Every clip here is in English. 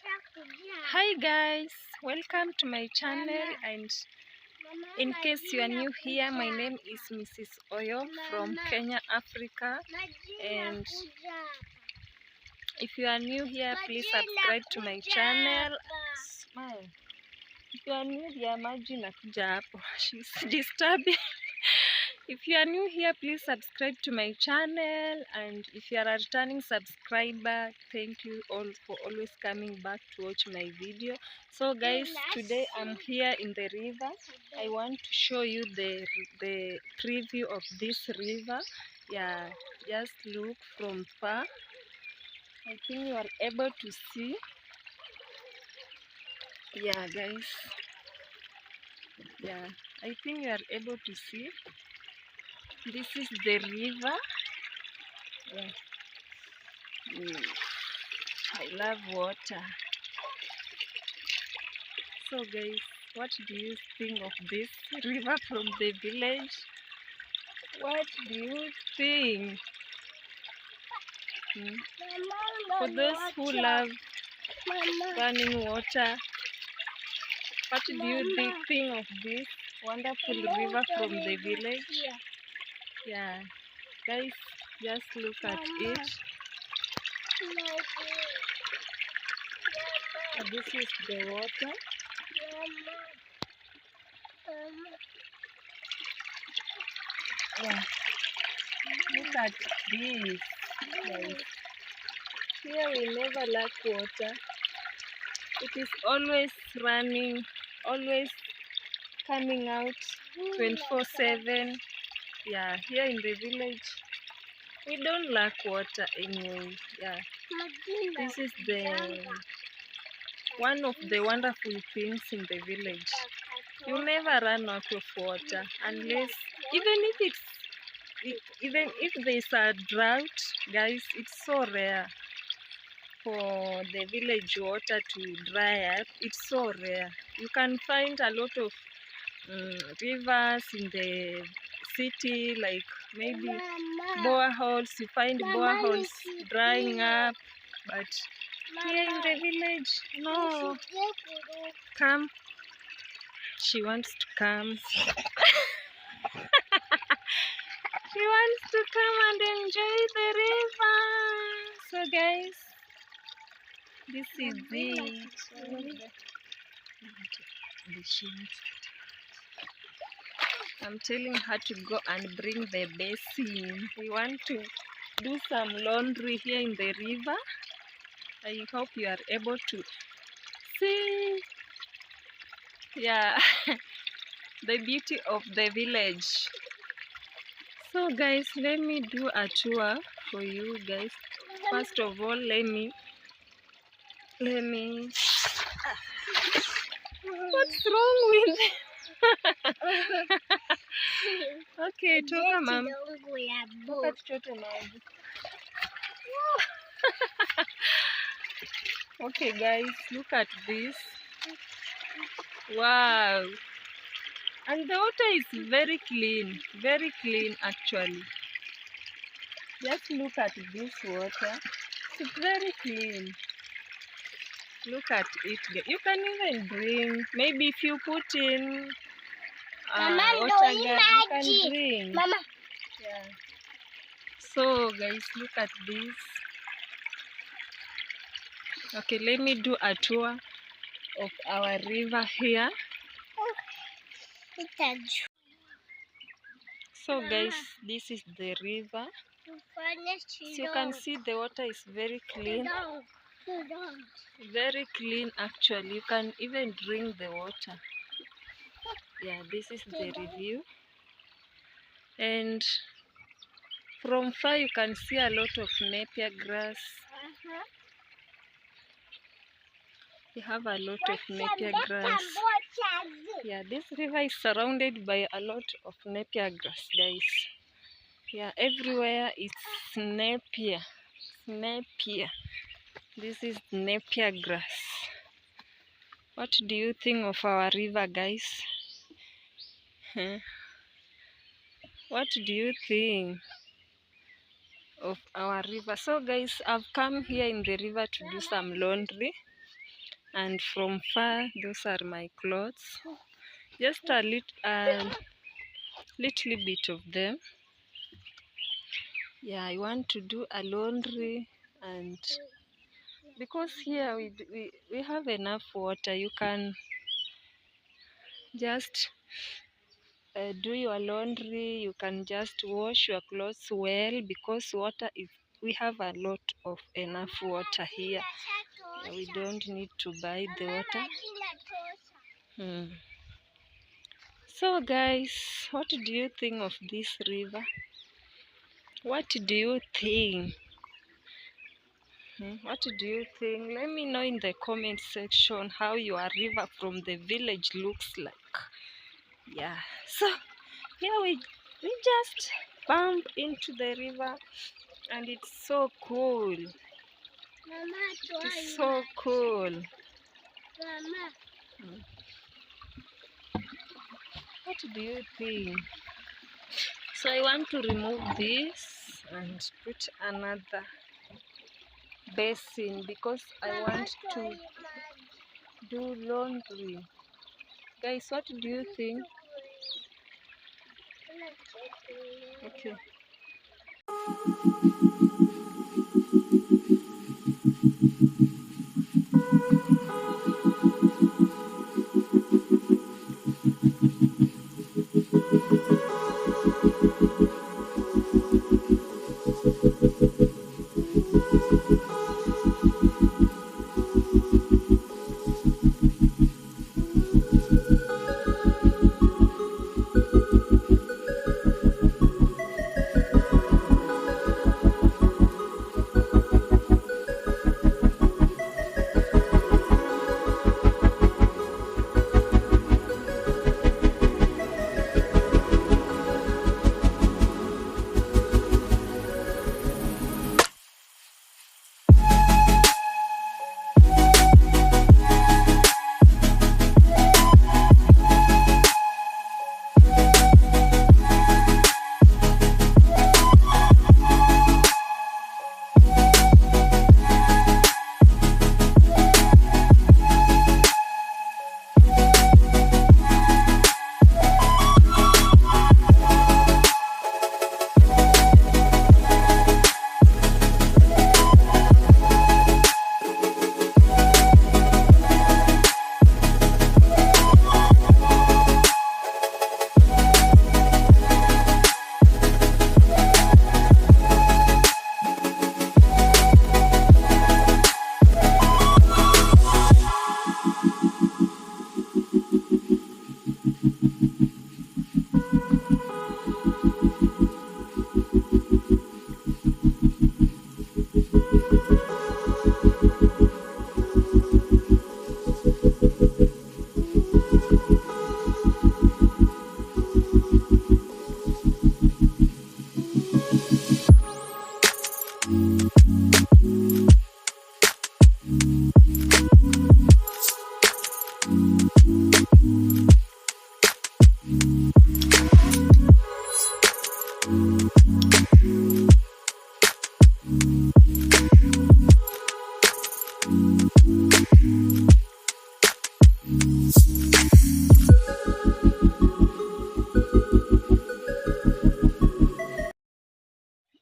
Hi guys, welcome to my channel, and in case you are new here, my name is Mrs. Oyo from Kenya, Africa. And if you are new here, please subscribe to my channel. Smile. If you are new here, maji nakuja hapo. She's disturbing. If you are new here, please subscribe to my channel, and if you are a returning subscriber, thank you all for always coming back to watch my video. So guys, today I'm here in the river. I want to show you the preview of this river. Yeah, just look from far. I think you are able to see. Yeah guys, yeah, I think you are able to see. This is the river. Yeah. I love water. So guys, what do you think of this river from the village? What do you think? For those who love running water, what do you think of this wonderful river from the village? Yeah, guys, just look at it. This is the water. Yeah. Look at this, guys. Here we never lack water. It is always running, always coming out 24/7. Yeah, here in the village, we don't lack water anyway. Yeah, this is one of the wonderful things in the village. You never run out of water unless, even if there's a drought, guys, it's so rare for the village water to dry up. It's so rare. You can find a lot of rivers in the city, like maybe boreholes. You find boreholes drying up, but here in the village, no. Come. She wants to come. She wants to come and enjoy the river. So guys, this is it. I'm telling her to go and bring the basin. We want to do some laundry here in the river. I hope you are able to see, yeah, the beauty of the village. So guys, let me do a tour for you guys. First of all, let me what's wrong with okay, toka mom. Toka tuchote maji. Okay guys, look at this. Wow. And the water is very clean actually. Just look at this water. It's very clean. Look at it. You can even drink. Maybe if you put in water gun, you can drink. Mama. Yeah. So guys, look at this. Okay, let me do a tour of our river here. So guys, this is the river. So you can see the water is very clean. Very clean actually. You can even drink the water. Yeah, this is the review. And from far you can see a lot of napier grass. We have a lot of napier grass. Yeah, this river is surrounded by a lot of napier grass, guys. Yeah, everywhere it's napier. This is napier grass. What do you think of our river, guys? What do you think of our river? So guys, I've come here in the river to do some laundry. and from far those are my clothes, just a little bit of them. Yeah, I want to do a laundry, and because here we have enough water, you can just do your laundry, you can just wash your clothes well, because water is, we have a lot of enough water here. We don't need to buy the water. So guys, what do you think of this river? What do you think? What do you think? Let me know in the comment section how your river from the village looks like. Yeah, so here we just bump into the river, and it's so cool. It's so cool. What do you think? So I want to remove this and put another basin because I want to do laundry. Guys, what do you think? Okay.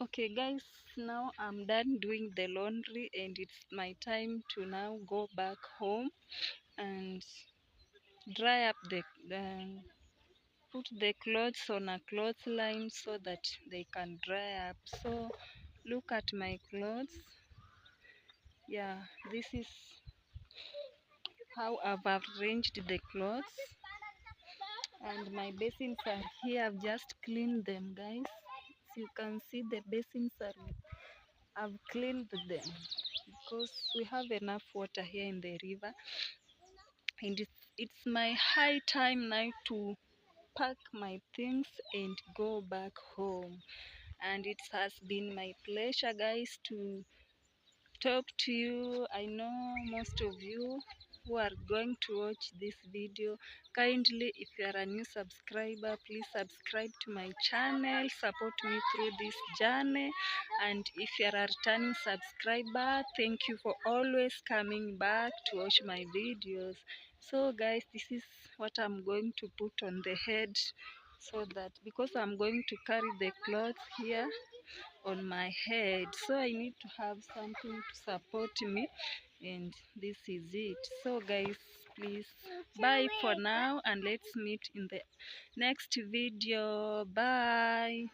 Okay guys, now I'm done doing the laundry and it's my time to now go back home and dry up put the clothes on a clothesline so that they can dry up. So look at my clothes. Yeah, this is how I've arranged the clothes, and my basins are here. I've just cleaned them, guys. So you can see the basins are, I've cleaned them because we have enough water here in the river, and it's my high time now to pack my things and go back home. And it has been my pleasure, guys, to talk to you. I know most of you who are going to watch this video. Kindly, if you are a new subscriber, please subscribe to my channel, support me through this journey. And if you are a returning subscriber, thank you for always coming back to watch my videos. So guys, this is what I'm going to put on the head, so that because I'm going to carry the clothes here on my head, so I need to have something to support me, and this is it. So guys, please bye for now, and let's meet in the next video. Bye.